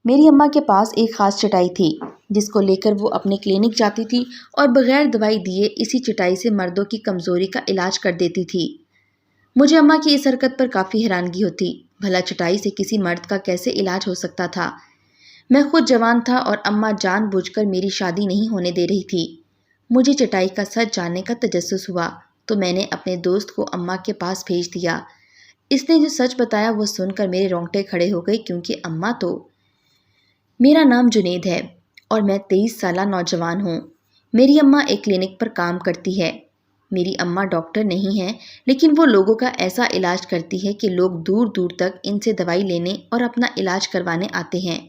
میری اماں کے پاس ایک خاص چٹائی تھی جس کو لے کر وہ اپنے کلینک جاتی تھی اور بغیر دوائی دیے اسی چٹائی سے مردوں کی کمزوری کا علاج کر دیتی تھی۔ مجھے اماں کی اس حرکت پر کافی حیرانگی ہوتی، بھلا چٹائی سے کسی مرد کا کیسے علاج ہو سکتا تھا؟ میں خود جوان تھا اور اماں جان بوجھ کر میری شادی نہیں ہونے دے رہی تھی۔ مجھے چٹائی کا سچ جاننے کا تجسس ہوا تو میں نے اپنے دوست کو اماں کے پاس بھیج دیا۔ اس نے جو سچ بتایا وہ سن کر میرے رونگٹے کھڑے ہو گئے، کیونکہ اماں تو… میرا نام جنید ہے اور میں 23 سالہ نوجوان ہوں۔ میری اماں ایک کلینک پر کام کرتی ہے۔ میری اماں ڈاکٹر نہیں ہے، لیکن وہ لوگوں کا ایسا علاج کرتی ہے کہ لوگ دور دور تک ان سے دوائی لینے اور اپنا علاج کروانے آتے ہیں۔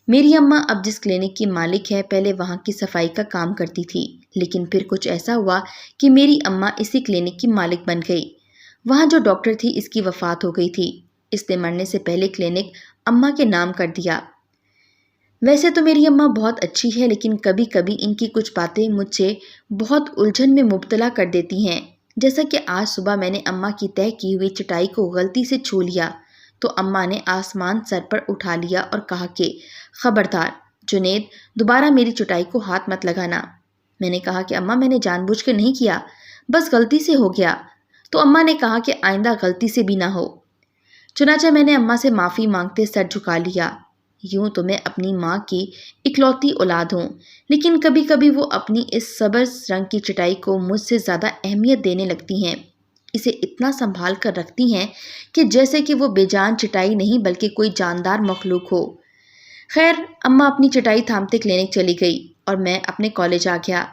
میری اماں اب جس کلینک کی مالک ہے، پہلے وہاں کی صفائی کا کام کرتی تھی، لیکن پھر کچھ ایسا ہوا کہ میری اماں اسی کلینک کی مالک بن گئی۔ وہاں جو ڈاکٹر تھی اس کی وفات ہو گئی تھی۔ اس نے مرنے سے پہلے کلینک اماں کے نام کر دیا۔ ویسے تو میری اماں بہت اچھی ہے، لیکن کبھی کبھی ان کی کچھ باتیں مجھے بہت الجھن میں مبتلا کر دیتی ہیں۔ جیسا کہ آج صبح میں نے اماں کی تہہ کی ہوئی چٹائی کو غلطی سے چھو لیا تو اماں نے آسمان سر پر اٹھا لیا اور کہا کہ خبردار جنید، دوبارہ میری چٹائی کو ہاتھ مت لگانا۔ میں نے کہا کہ اماں میں نے جان بوجھ کر نہیں کیا، بس غلطی سے ہو گیا۔ تو اماں نے کہا کہ آئندہ غلطی سے بھی نہ ہو۔ چنانچہ میں نے اماں سے معافی مانگتے سر جھکا لیا۔ یوں تو میں اپنی ماں کی اکلوتی اولاد ہوں، لیکن کبھی کبھی وہ اپنی اس سبز رنگ کی چٹائی کو مجھ سے زیادہ اہمیت دینے لگتی ہیں۔ اسے اتنا سنبھال کر رکھتی ہیں کہ جیسے کہ وہ بے جان چٹائی نہیں بلکہ کوئی جاندار مخلوق ہو۔ خیر، اماں اپنی چٹائی تھامتے کلینک چلی گئی اور میں اپنے کالج آ گیا۔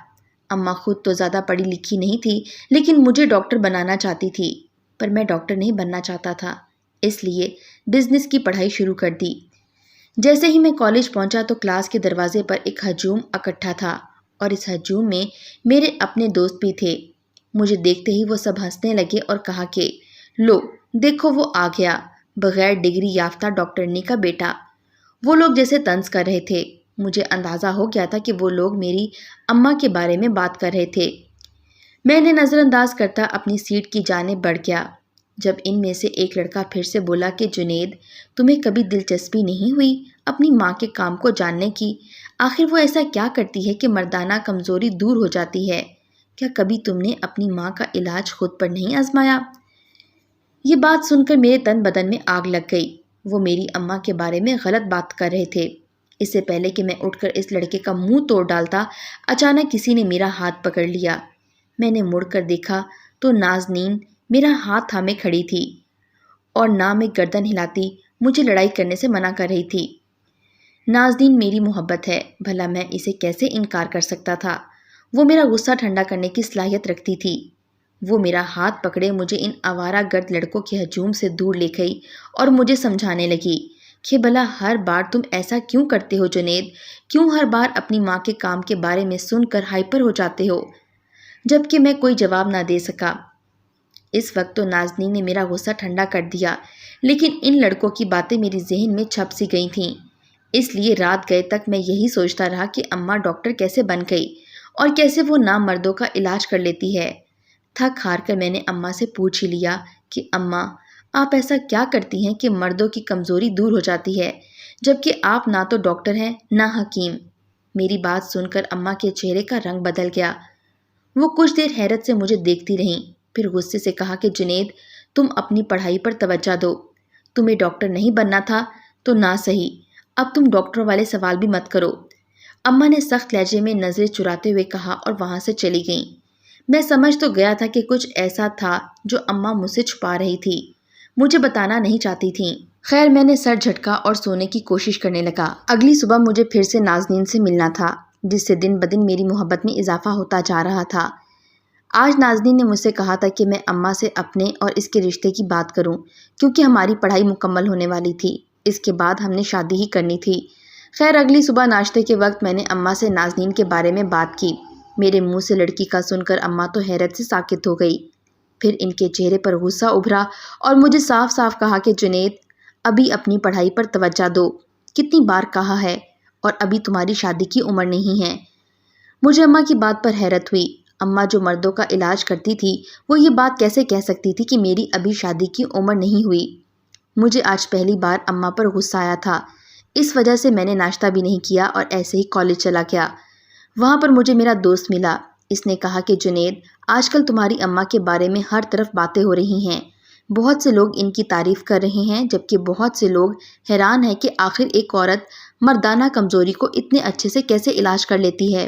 اماں خود تو زیادہ پڑھی لکھی نہیں تھی، لیکن مجھے ڈاکٹر بنانا چاہتی تھی، پر میں ڈاکٹر نہیں بننا چاہتا تھا، اس لیے بزنس کی پڑھائی شروع کر دی۔ جیسے ہی میں کالج پہنچا تو کلاس کے دروازے پر ایک ہجوم اکٹھا تھا اور اس ہجوم میں میرے اپنے دوست بھی تھے۔ مجھے دیکھتے ہی وہ سب ہنسنے لگے اور کہا کہ لو دیکھو وہ آ گیا، بغیر ڈگری یافتہ ڈاکٹرنی کا بیٹا۔ وہ لوگ جیسے طنز کر رہے تھے۔ مجھے اندازہ ہو گیا تھا کہ وہ لوگ میری اماں کے بارے میں بات کر رہے تھے۔ میں انہیں نظر انداز کرتا اپنی سیٹ کی جانب بڑھ گیا، جب ان میں سے ایک لڑکا پھر سے بولا کہ جنید، تمہیں کبھی دلچسپی نہیں ہوئی اپنی ماں کے کام کو جاننے کی؟ آخر وہ ایسا کیا کرتی ہے کہ مردانہ کمزوری دور ہو جاتی ہے؟ کیا کبھی تم نے اپنی ماں کا علاج خود پر نہیں آزمایا؟ یہ بات سن کر میرے تن بدن میں آگ لگ گئی۔ وہ میری اماں کے بارے میں غلط بات کر رہے تھے۔ اس سے پہلے کہ میں اٹھ کر اس لڑکے کا منہ توڑ ڈالتا، اچانک کسی نے میرا ہاتھ پکڑ لیا۔ میں نے مڑ کر دیکھا تو نازنین میرا ہاتھ تھامے کھڑی تھی اور نہ میں گردن ہلاتی مجھے لڑائی کرنے سے منع کر رہی تھی۔ نازنین میری محبت ہے، بھلا میں اسے کیسے انکار کر سکتا تھا؟ وہ میرا غصہ ٹھنڈا کرنے کی صلاحیت رکھتی تھی۔ وہ میرا ہاتھ پکڑے مجھے ان آوارہ گرد لڑکوں کے ہجوم سے دور لے گئی اور مجھے سمجھانے لگی کہ بھلا ہر بار تم ایسا کیوں کرتے ہو جنید؟ کیوں ہر بار اپنی ماں کے کام کے بارے میں سن کر ہائپر ہو جاتے ہو؟ جبکہ میں کوئی جواب نہ دے سکا۔ اس وقت تو نازنین نے میرا غصہ ٹھنڈا کر دیا، لیکن ان لڑکوں کی باتیں میری ذہن میں چھپ سی گئی تھیں۔ اس لیے رات گئے تک میں یہی سوچتا رہا کہ اماں ڈاکٹر کیسے بن گئی اور کیسے وہ نام مردوں کا علاج کر لیتی ہے۔ تھک ہار کر میں نے اماں سے پوچھ ہی لیا کہ اماں، آپ ایسا کیا کرتی ہیں کہ مردوں کی کمزوری دور ہو جاتی ہے، جبکہ آپ نہ تو ڈاکٹر ہیں نہ حکیم؟ میری بات سن کر اماں کے چہرے کا رنگ بدل گیا۔ وہ کچھ دیر حیرت سے مجھے دیکھتی رہیں، پھر غصے سے کہا کہ جنید، تم اپنی پڑھائی پر توجہ دو۔ تمہیں ڈاکٹر نہیں بننا تھا تو نہ صحیح، اب تم ڈاکٹروں والے سوال بھی مت کرو۔ اماں نے سخت لہجے میں نظریں چراتے ہوئے کہا اور وہاں سے چلی گئیں۔ میں سمجھ تو گیا تھا کہ کچھ ایسا تھا جو اماں مجھ سے چھپا رہی تھی، مجھے بتانا نہیں چاہتی تھیں۔ خیر، میں نے سر جھٹکا اور سونے کی کوشش کرنے لگا۔ اگلی صبح مجھے پھر سے نازنین سے ملنا تھا، جس سے دن بدن میری محبت میں اضافہ ہوتا جا رہا تھا۔ آج نازنین نے مجھ سے کہا تھا کہ میں اماں سے اپنے اور اس کے رشتے کی بات کروں، کیونکہ ہماری پڑھائی مکمل ہونے والی تھی۔ اس کے بعد ہم نے شادی ہی کرنی تھی۔ خیر، اگلی صبح ناشتے کے وقت میں نے اماں سے نازنین کے بارے میں بات کی۔ میرے منہ سے لڑکی کا سن کر اماں تو حیرت سے ساکت ہو گئی، پھر ان کے چہرے پر غصہ ابھرا اور مجھے صاف صاف کہا کہ جنید، ابھی اپنی پڑھائی پر توجہ دو، کتنی بار کہا ہے، اور ابھی تمہاری شادی کی عمر نہیں ہے۔ مجھے اماں کی بات پر حیرت ہوئی۔ اماں جو مردوں کا علاج کرتی تھی، وہ یہ بات کیسے کہہ سکتی تھی کہ میری ابھی شادی کی عمر نہیں ہوئی؟ مجھے آج پہلی بار اماں پر غصہ آیا تھا۔ اس وجہ سے میں نے ناشتہ بھی نہیں کیا اور ایسے ہی کالج چلا گیا۔ وہاں پر مجھے میرا دوست ملا۔ اس نے کہا کہ جنید، آج کل تمہاری اماں کے بارے میں ہر طرف باتیں ہو رہی ہیں، بہت سے لوگ ان کی تعریف کر رہے ہیں، جبکہ بہت سے لوگ حیران ہیں کہ آخر ایک عورت مردانہ کمزوری کو اتنے اچھے سے کیسے علاج کر لیتی ہے۔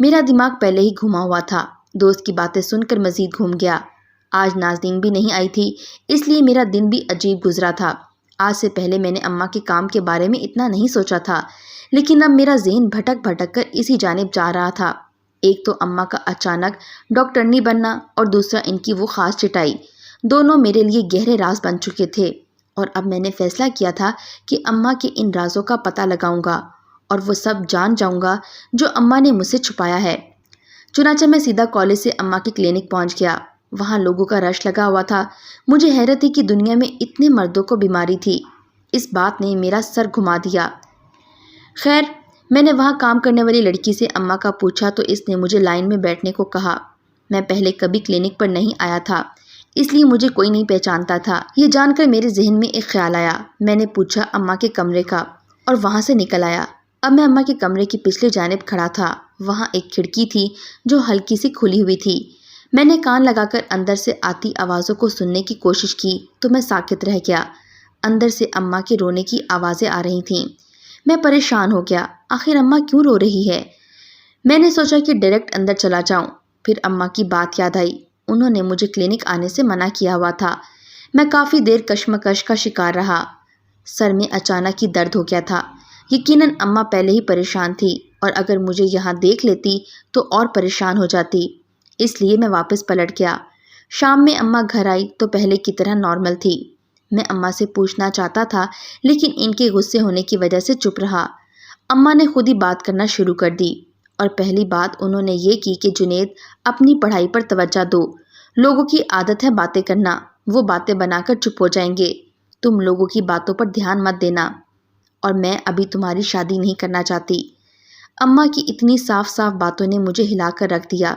میرا دماغ پہلے ہی گھما ہوا تھا، دوست کی باتیں سن کر مزید گھوم گیا۔ آج نازنین بھی نہیں آئی تھی، اس لیے میرا دن بھی عجیب گزرا تھا۔ آج سے پہلے میں نے اماں کے کام کے بارے میں اتنا نہیں سوچا تھا، لیکن اب میرا ذہن بھٹک بھٹک کر اسی جانب جا رہا تھا۔ ایک تو اماں کا اچانک ڈاکٹرنی بننا اور دوسرا ان کی وہ خاص چٹائی، دونوں میرے لیے گہرے راز بن چکے تھے، اور اب میں نے فیصلہ کیا تھا کہ اماں کے ان رازوں کا پتہ لگاؤں گا اور وہ سب جان جاؤں گا جو اماں نے مجھ سے چھپایا ہے۔ چنانچہ میں سیدھا کالج سے اماں کی کلینک پہنچ گیا۔ وہاں لوگوں کا رش لگا ہوا تھا۔ مجھے حیرت تھی کہ دنیا میں اتنے مردوں کو بیماری تھی۔ اس بات نے میرا سر گھما دیا۔ خیر، میں نے وہاں کام کرنے والی لڑکی سے اماں کا پوچھا تو اس نے مجھے لائن میں بیٹھنے کو کہا۔ میں پہلے کبھی کلینک پر نہیں آیا تھا، اس لیے مجھے کوئی نہیں پہچانتا تھا۔ یہ جان کر میرے ذہن میں ایک خیال آیا۔ میں نے پوچھا اماں کے کمرے کا اور وہاں سے نکل آیا۔ اب میں اماں کے کمرے کی پچھلی جانب کھڑا تھا۔ وہاں ایک کھڑکی تھی جو ہلکی سی کھلی ہوئی تھی۔ میں نے کان لگا کر اندر سے آتی آوازوں کو سننے کی کوشش کی تو میں ساکت رہ گیا۔ اندر سے اماں کے رونے کی آوازیں آ رہی تھیں۔ میں پریشان ہو گیا، آخر اماں کیوں رو رہی ہے؟ میں نے سوچا کہ ڈائریکٹ اندر چلا جاؤں، پھر اماں کی بات یاد آئی۔ انہوں نے مجھے کلینک آنے سے منع کیا ہوا تھا۔ میں کافی دیر کشمکش کا شکار رہا۔ سر میں اچانک ہی درد ہو گیا تھا۔ یقیناً اماں پہلے ہی پریشان تھی اور اگر مجھے یہاں دیکھ لیتی تو اور پریشان ہو جاتی، اس لیے میں واپس پلٹ گیا۔ شام میں اماں گھر آئی تو پہلے کی طرح نارمل تھی۔ میں اماں سے پوچھنا چاہتا تھا لیکن ان کے غصے ہونے کی وجہ سے چپ رہا۔ اماں نے خود ہی بات کرنا شروع کر دی اور پہلی بات انہوں نے یہ کی کہ جنید، اپنی پڑھائی پر توجہ دو۔ لوگوں کی عادت ہے باتیں کرنا، وہ باتیں بنا کر چپ ہو جائیں گے، تم لوگوں کی باتوں پر دھیان مت دینا، اور میں ابھی تمہاری شادی نہیں کرنا چاہتی۔ اماں کی اتنی صاف صاف باتوں نے مجھے ہلا کر رکھ دیا۔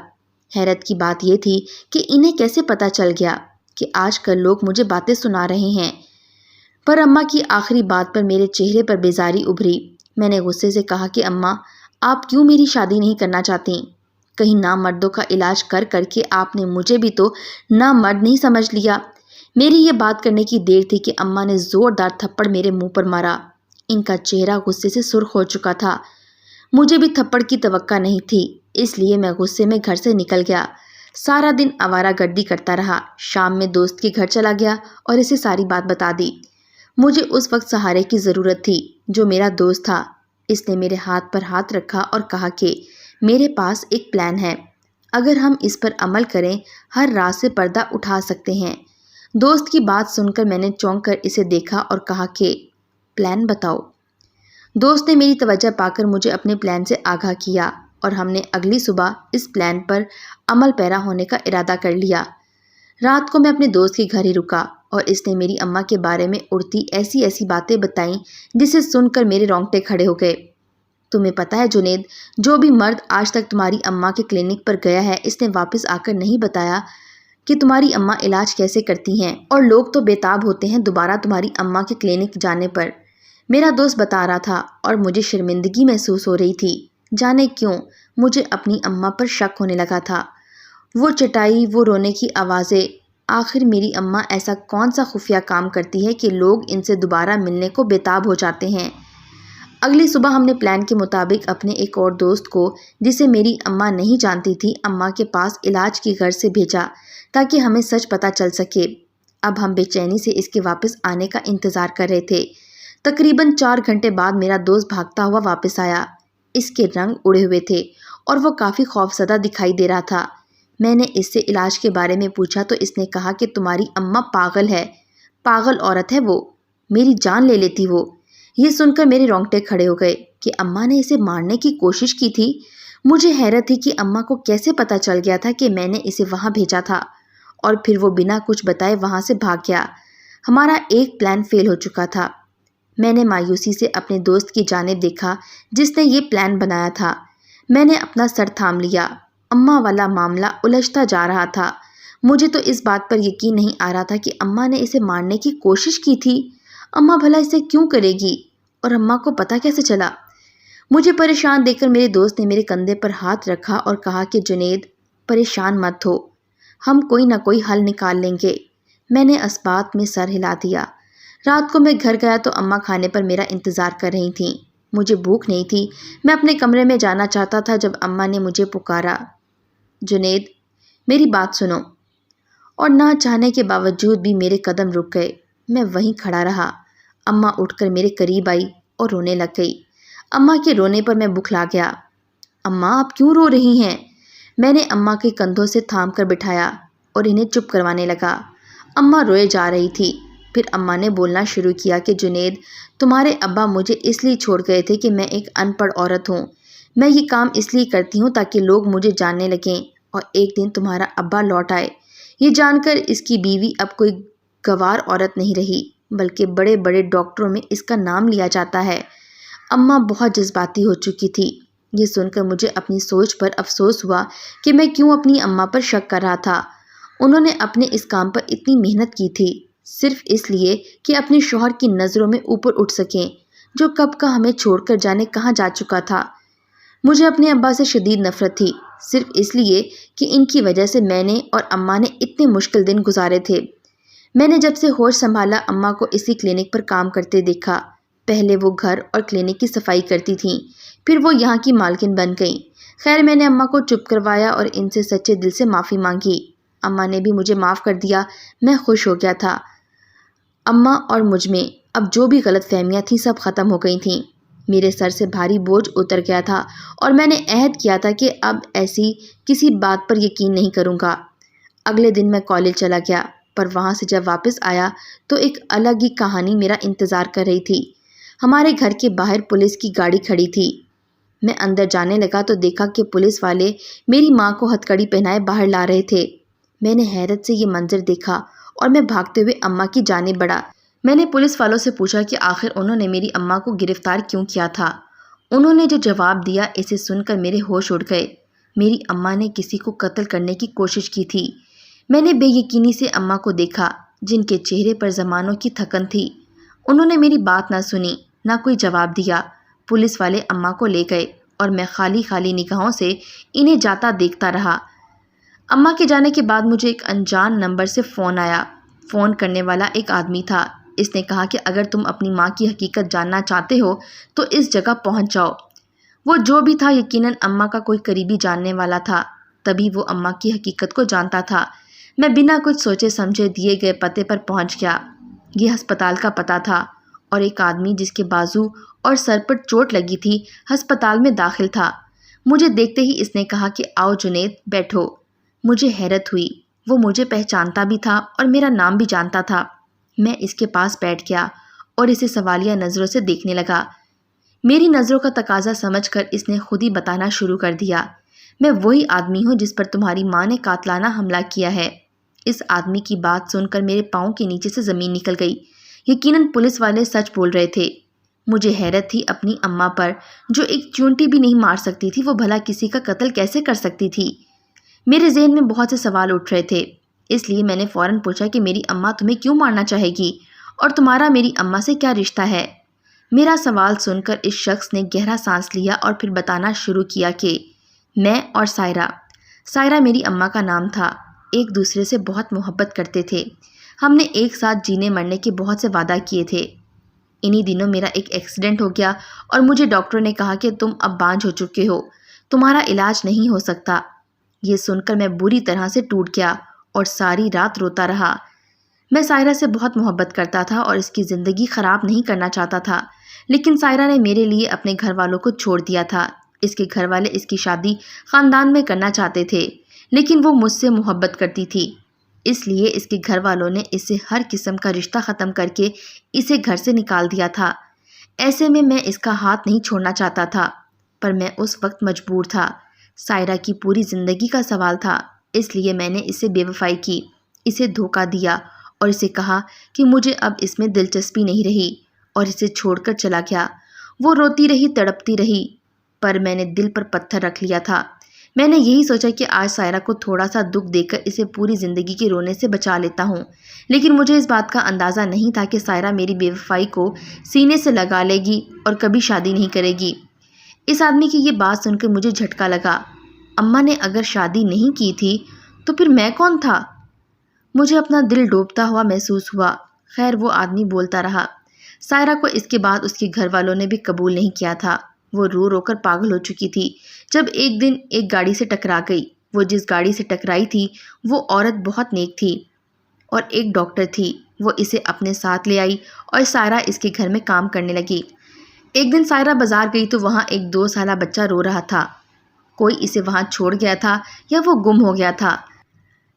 حیرت کی بات یہ تھی کہ انہیں کیسے پتہ چل گیا کہ آج کل لوگ مجھے باتیں سنا رہے ہیں۔ پر اماں کی آخری بات پر میرے چہرے پر بیزاری ابھری۔ میں نے غصے سے کہا کہ اماں، آپ کیوں میری شادی نہیں کرنا چاہتی؟ کہیں نامردوں کا علاج کر کر کے آپ نے مجھے بھی تو نامرد نہیں سمجھ لیا۔ میری یہ بات کرنے کی دیر تھی کہ اماں نے زوردار تھپڑ میرے منہ پر مارا۔ ان کا چہرہ غصے سے سرخ ہو چکا تھا۔ مجھے بھی تھپڑ کی توقع نہیں تھی، اس لیے میں غصے میں گھر سے نکل گیا۔ سارا دن آوارہ گردی کرتا رہا۔ شام میں دوست کے گھر چلا گیا اور اسے ساری بات بتا دی۔ مجھے اس وقت سہارے کی ضرورت تھی جو میرا دوست تھا۔ اس نے میرے ہاتھ پر ہاتھ رکھا اور کہا کہ میرے پاس ایک پلان ہے، اگر ہم اس پر عمل کریں ہر راز سے پردہ اٹھا سکتے ہیں۔ دوست کی بات سن کر میں نے چونک کر اسے دیکھا اور کہا کہ پلان بتاؤ۔ دوست نے میری توجہ پا کر مجھے اپنے پلان سے آگاہ کیا اور ہم نے اگلی صبح اس پلان پر عمل پیرا ہونے کا ارادہ کر لیا۔ رات کو میں اپنے دوست کے گھر ہی رکا اور اس نے میری اماں کے بارے میں اڑتی ایسی ایسی باتیں بتائیں جسے سن کر میرے رونگٹے کھڑے ہو گئے۔ تمہیں پتہ ہے جنید، جو بھی مرد آج تک تمہاری اماں کے کلینک پر گیا ہے، اس نے واپس آ کر نہیں بتایا کہ تمہاری اماں علاج کیسے کرتی ہیں، اور لوگ تو بےتاب ہوتے ہیں دوبارہ تمہاری اماں کے کلینک جانے پر۔ میرا دوست بتا رہا تھا اور مجھے شرمندگی محسوس ہو رہی تھی۔ جانے کیوں مجھے اپنی اماں پر شک ہونے لگا تھا۔ وہ چٹائی، وہ رونے کی آوازیں، آخر میری اماں ایسا کون سا خفیہ کام کرتی ہے کہ لوگ ان سے دوبارہ ملنے کو بےتاب ہو جاتے ہیں۔ اگلی صبح ہم نے پلان کے مطابق اپنے ایک اور دوست کو، جسے میری اماں نہیں جانتی تھی، اماں کے پاس علاج کی غرض سے بھیجا تاکہ ہمیں سچ پتہ چل سکے۔ اب ہم بے چینی سے اس کے واپس آنے کا انتظار کر رہے تھے۔ تقریباً 4 گھنٹے بعد میرا دوست بھاگتا ہوا واپس آیا۔ اس کے رنگ اڑے ہوئے تھے اور وہ کافی خوفزدہ دکھائی دے رہا تھا۔ میں نے اس سے علاج کے بارے میں پوچھا تو اس نے کہا کہ تمہاری اماں پاگل ہے، پاگل عورت ہے وہ، میری جان لے لیتی وہ۔ یہ سن کر میرے رونگٹے کھڑے ہو گئے کہ اماں نے اسے مارنے کی کوشش کی تھی۔ مجھے حیرت تھی کہ اماں کو کیسے پتہ چل گیا تھا کہ میں نے اسے وہاں بھیجا تھا، اور پھر وہ بنا کچھ بتائے وہاں سے بھاگ گیا۔ ہمارا ایک پلان فیل ہو چکا تھا۔ میں نے مایوسی سے اپنے دوست کی جانب دیکھا جس نے یہ پلان بنایا تھا۔ میں نے اپنا سر تھام لیا۔ اماں والا معاملہ الجھتا جا رہا تھا۔ مجھے تو اس بات پر یقین نہیں آ رہا تھا کہ اماں نے اسے مارنے کی کوشش کی تھی۔ اماں بھلا اسے کیوں کرے گی؟ اور اماں کو پتہ کیسے چلا؟ مجھے پریشان دیکھ کر میرے دوست نے میرے کندھے پر ہاتھ رکھا اور کہا کہ جنید پریشان مت ہو، ہم کوئی نہ کوئی حل نکال لیں گے۔ میں نے اسبات میں سر ہلا دیا۔ رات کو میں گھر گیا تو اماں کھانے پر میرا انتظار کر رہی تھیں۔ مجھے بھوک نہیں تھی، میں اپنے کمرے میں جانا چاہتا تھا جب اماں نے مجھے پکارا، جنید میری بات سنو۔ اور نہ چاہنے کے باوجود بھی میرے قدم رک گئے۔ میں وہیں کھڑا رہا۔ اماں اٹھ کر میرے قریب آئی اور رونے لگ گئی۔ اماں کے رونے پر میں بکھلا گیا۔ اماں آپ کیوں رو رہی ہیں؟ میں نے اماں کے کندھوں سے تھام کر بٹھایا اور انہیں چپ کروانے لگا۔ اماں روئے جا رہی تھی۔ پھر اماں نے بولنا شروع کیا کہ جنید تمہارے ابا مجھے اس لیے چھوڑ گئے تھے کہ میں ایک ان پڑھ عورت ہوں۔ میں یہ کام اس لیے کرتی ہوں تاکہ لوگ مجھے جاننے لگیں اور ایک دن تمہارا ابا لوٹ آئے۔ یہ جان کر اس کی بیوی اب کوئی گوار عورت نہیں رہی بلکہ بڑے بڑے ڈاکٹروں میں اس کا نام لیا جاتا ہے۔ اماں بہت جذباتی ہو چکی تھی۔ یہ سن کر مجھے اپنی سوچ پر افسوس ہوا کہ میں کیوں اپنی اماں پر شک کر رہا تھا۔ انہوں نے اپنے اس کام پر اتنی محنت کی تھی صرف اس لیے کہ اپنے شوہر کی نظروں میں اوپر اٹھ سکیں جو کب کا ہمیں چھوڑ کر جانے کہاں جا چکا تھا۔ مجھے اپنے ابا سے شدید نفرت تھی صرف اس لیے کہ ان کی وجہ سے میں نے اور اماں نے اتنے مشکل دن گزارے تھے۔ میں نے جب سے ہوش سنبھالا اماں کو اسی کلینک پر کام کرتے دیکھا۔ پہلے وہ گھر اور کلینک کی صفائی کرتی تھیں، پھر وہ یہاں کی مالکن بن گئیں۔ خیر میں نے اماں کو چپ کروایا اور ان سے سچے دل سے معافی مانگی۔ اماں نے بھی مجھے معاف کر دیا۔ میں خوش ہو گیا تھا۔ اماں اور مجھ میں اب جو بھی غلط فہمیاں تھیں سب ختم ہو گئی تھیں۔ میرے سر سے بھاری بوجھ اتر گیا تھا اور میں نے عہد کیا تھا کہ اب ایسی کسی بات پر یقین نہیں کروں گا۔ اگلے دن میں کالج چلا گیا، پر وہاں سے جب واپس آیا تو ایک الگ ہی کہانی میرا انتظار کر رہی تھی۔ ہمارے گھر کے باہر پولیس کی گاڑی کھڑی تھی۔ میں اندر جانے لگا تو دیکھا کہ پولیس والے میری ماں کو ہتھکڑی پہنائے باہر لا رہے تھے۔ میں نے حیرت سے یہ منظر دیکھا اور میں بھاگتے ہوئے اماں کی جانب بڑھا۔ میں نے پولیس والوں سے پوچھا کہ آخر انہوں نے میری اماں کو گرفتار کیوں کیا تھا۔ انہوں نے جو جواب دیا اسے سن کر میرے ہوش اڑ گئے۔ میری اماں نے کسی کو قتل کرنے کی کوشش کی تھی۔ میں نے بے یقینی سے اماں کو دیکھا جن کے چہرے پر زمانوں کی تھکن تھی۔ انہوں نے میری بات نہ سنی، نہ کوئی جواب دیا۔ پولیس والے اماں کو لے گئے اور میں خالی خالی نگاہوں سے انہیں جاتا دیکھتا رہا۔ اماں کے جانے کے بعد مجھے ایک انجان نمبر سے فون آیا۔ فون کرنے والا ایک آدمی تھا۔ اس نے کہا کہ اگر تم اپنی ماں کی حقیقت جاننا چاہتے ہو تو اس جگہ پہنچ جاؤ۔ وہ جو بھی تھا یقیناً اماں کا کوئی قریبی جاننے والا تھا، تبھی وہ اماں کی حقیقت کو جانتا تھا۔ میں بنا کچھ سوچے سمجھے دیے گئے پتے پر پہنچ گیا۔ یہ ہسپتال کا پتہ تھا اور ایک آدمی جس کے بازو اور سر پر چوٹ لگی تھی ہسپتال میں داخل تھا۔ مجھے دیکھتے ہی اس نے کہا کہ آؤ جنید بیٹھو۔ مجھے حیرت ہوئی، وہ مجھے پہچانتا بھی تھا اور میرا نام بھی جانتا تھا۔ میں اس کے پاس بیٹھ گیا اور اسے سوالیہ نظروں سے دیکھنے لگا۔ میری نظروں کا تقاضا سمجھ کر اس نے خود ہی بتانا شروع کر دیا، میں وہی آدمی ہوں جس پر تمہاری ماں نے قاتلانہ حملہ کیا ہے۔ اس آدمی کی بات سن کر میرے پاؤں کے نیچے سے زمین نکل گئی۔ یقیناً پولیس والے سچ بول رہے تھے۔ مجھے حیرت تھی اپنی اماں پر جو ایک چونٹی بھی نہیں مار سکتی تھی، وہ بھلا کسی کا قتل کیسے کر سکتی تھی؟ میرے ذہن میں بہت سے سوال اٹھ رہے تھے، اس لیے میں نے فوراً پوچھا کہ میری اماں تمہیں کیوں مارنا چاہے گی اور تمہارا میری اماں سے کیا رشتہ ہے؟ میرا سوال سن کر اس شخص نے گہرا سانس لیا اور پھر بتانا شروع کیا کہ میں اور سائرہ میری اماں کا نام تھا، ایک دوسرے سے بہت محبت کرتے تھے۔ ہم نے ایک ساتھ جینے مرنے کے بہت سے وعدہ کیے تھے۔ انہی دنوں میرا ایک ایکسیڈنٹ ہو گیا اور مجھے ڈاکٹر نے کہا کہ تم اب بانجھ ہو چکے ہو، تمہارا علاج نہیں ہو سکتا۔ یہ سن کر میں بری طرح سے ٹوٹ گیا اور ساری رات روتا رہا۔ میں سائرہ سے بہت محبت کرتا تھا اور اس کی زندگی خراب نہیں کرنا چاہتا تھا، لیکن سائرہ نے میرے لیے اپنے گھر والوں کو چھوڑ دیا تھا۔ اس کے گھر والے اس کی شادی خاندان میں کرنا چاہتے تھے، لیکن وہ مجھ سے محبت کرتی تھی، اس لیے اس کے گھر والوں نے اس سے ہر قسم کا رشتہ ختم کر کے اسے گھر سے نکال دیا تھا۔ ایسے میں اس کا ہاتھ نہیں چھوڑنا چاہتا تھا، پر میں اس وقت مجبور تھا۔ سائرہ کی پوری زندگی کا سوال تھا، اس لیے میں نے اسے بے وفائی کی، اسے دھوکہ دیا اور اسے کہا کہ مجھے اب اس میں دلچسپی نہیں رہی اور اسے چھوڑ کر چلا گیا۔ وہ روتی رہی، تڑپتی رہی، پر میں نے دل پر پتھر رکھ لیا تھا۔ میں نے یہی سوچا کہ آج سائرہ کو تھوڑا سا دکھ دے کر اسے پوری زندگی کے رونے سے بچا لیتا ہوں، لیکن مجھے اس بات کا اندازہ نہیں تھا کہ سائرہ میری بے وفائی کو سینے سے لگا لے گی اور کبھی شادی نہیں کرے گی۔ اس آدمی کی یہ بات سن کر مجھے جھٹکا لگا۔ اماں نے اگر شادی نہیں کی تھی تو پھر میں کون تھا؟ مجھے اپنا دل ڈوبتا ہوا محسوس ہوا۔ خیر وہ آدمی بولتا رہا۔ سائرہ کو اس کے بعد اس کے گھر والوں نے بھی قبول نہیں کیا تھا۔ وہ رو رو کر پاگل ہو چکی تھی جب ایک دن ایک گاڑی سے ٹکرا گئی۔ وہ جس گاڑی سے ٹکرائی تھی وہ عورت بہت نیک تھی اور ایک ڈاکٹر تھی۔ وہ اسے اپنے ساتھ لے آئی اور سائرہ اس کے گھر میں کام کرنے لگی۔ ایک دن سائرہ بازار گئی تو وہاں ایک 2 سالہ بچہ رو رہا تھا۔ کوئی اسے وہاں چھوڑ گیا تھا یا وہ گم ہو گیا تھا۔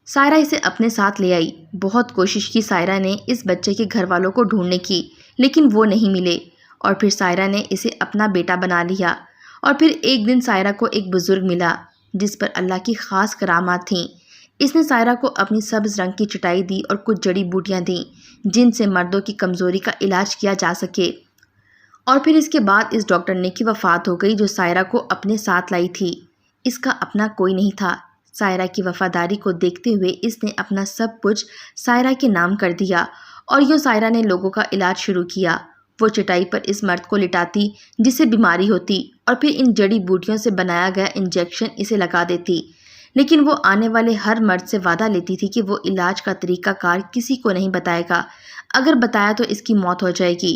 سائرہ اسے اپنے ساتھ لے آئی۔ بہت کوشش کی سائرہ نے اس بچے کے گھر والوں کو ڈھونڈنے کی، لیکن وہ نہیں ملے، اور پھر سائرہ نے اسے اپنا بیٹا بنا لیا۔ اور پھر ایک دن سائرہ کو ایک بزرگ ملا جس پر اللہ کی خاص کرامات تھیں۔ اس نے سائرہ کو اپنی سبز رنگ کی چٹائی دی اور کچھ جڑی بوٹیاں دیں جن سے مردوں کی کمزوری کا علاج کیا جا سکے۔ اور پھر اس کے بعد اس ڈاکٹر نے کی وفات ہو گئی جو سائرہ کو اپنے ساتھ لائی تھی۔ اس کا اپنا کوئی نہیں تھا۔ سائرہ کی وفاداری کو دیکھتے ہوئے اس نے اپنا سب کچھ سائرہ کے نام کر دیا اور یوں سائرہ نے لوگوں کا علاج شروع کیا۔ وہ چٹائی پر اس مرد کو لٹاتی جسے بیماری ہوتی اور پھر ان جڑی بوٹیوں سے بنایا گیا انجیکشن اسے لگا دیتی، لیکن وہ آنے والے ہر مرد سے وعدہ لیتی تھی کہ وہ علاج کا طریقہ کار کسی کو نہیں بتائے گا، اگر بتایا تو اس کی موت ہو جائے گی۔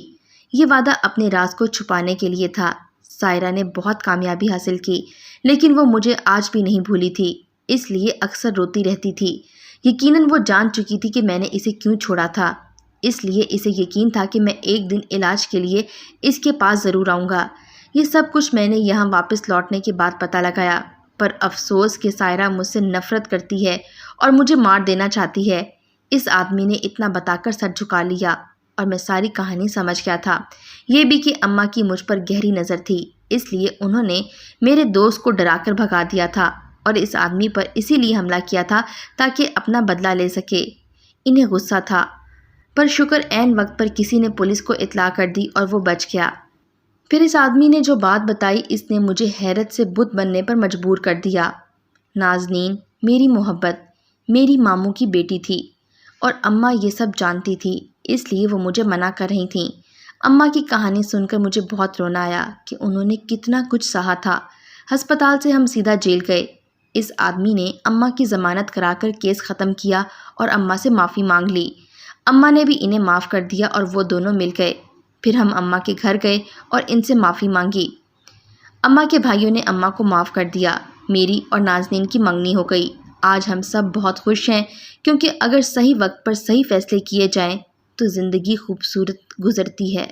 یہ وعدہ اپنے راز کو چھپانے کے لیے تھا۔ سائرہ نے بہت کامیابی حاصل کی، لیکن وہ مجھے آج بھی نہیں بھولی تھی، اس لیے اکثر روتی رہتی تھی۔ یقیناً وہ جان چکی تھی کہ میں نے اسے کیوں چھوڑا تھا، اس لیے اسے یقین تھا کہ میں ایک دن علاج کے لیے اس کے پاس ضرور آؤں گا۔ یہ سب کچھ میں نے یہاں واپس لوٹنے کے بعد پتہ لگایا، پر افسوس کہ سائرہ مجھ سے نفرت کرتی ہے اور مجھے مار دینا چاہتی ہے۔ اس آدمی نے اتنا بتا کر سر جھکا لیا اور میں ساری کہانی سمجھ گیا تھا۔ یہ بھی کہ اماں کی مجھ پر گہری نظر تھی، اس لیے انہوں نے میرے دوست کو ڈرا کر بھگا دیا تھا اور اس آدمی پر اسی لیے حملہ کیا تھا تاکہ اپنا بدلہ لے سکے۔ انہیں غصہ تھا، پر شکر عین وقت پر کسی نے پولیس کو اطلاع کر دی اور وہ بچ گیا۔ پھر اس آدمی نے جو بات بتائی اس نے مجھے حیرت سے بت بننے پر مجبور کر دیا۔ نازنین میری محبت، میری ماموں کی بیٹی تھی اور اماں یہ سب جانتی تھی، اس لیے وہ مجھے منع کر رہی تھیں۔ اماں کی کہانی سن کر مجھے بہت رونا آیا کہ انہوں نے کتنا کچھ سہا تھا۔ ہسپتال سے ہم سیدھا جیل گئے۔ اس آدمی نے اماں کی ضمانت کرا کر کیس ختم کیا اور اماں سے معافی مانگ لی۔ اماں نے بھی انہیں معاف کر دیا اور وہ دونوں مل گئے۔ پھر ہم اماں کے گھر گئے اور ان سے معافی مانگی۔ اماں کے بھائیوں نے اماں کو معاف کر دیا۔ میری اور نازنین کی منگنی ہو گئی۔ آج ہم سب بہت خوش ہیں کیونکہ اگر صحیح وقت پر صحیح فیصلے کیے جائیں تو زندگی خوبصورت گزرتی ہے۔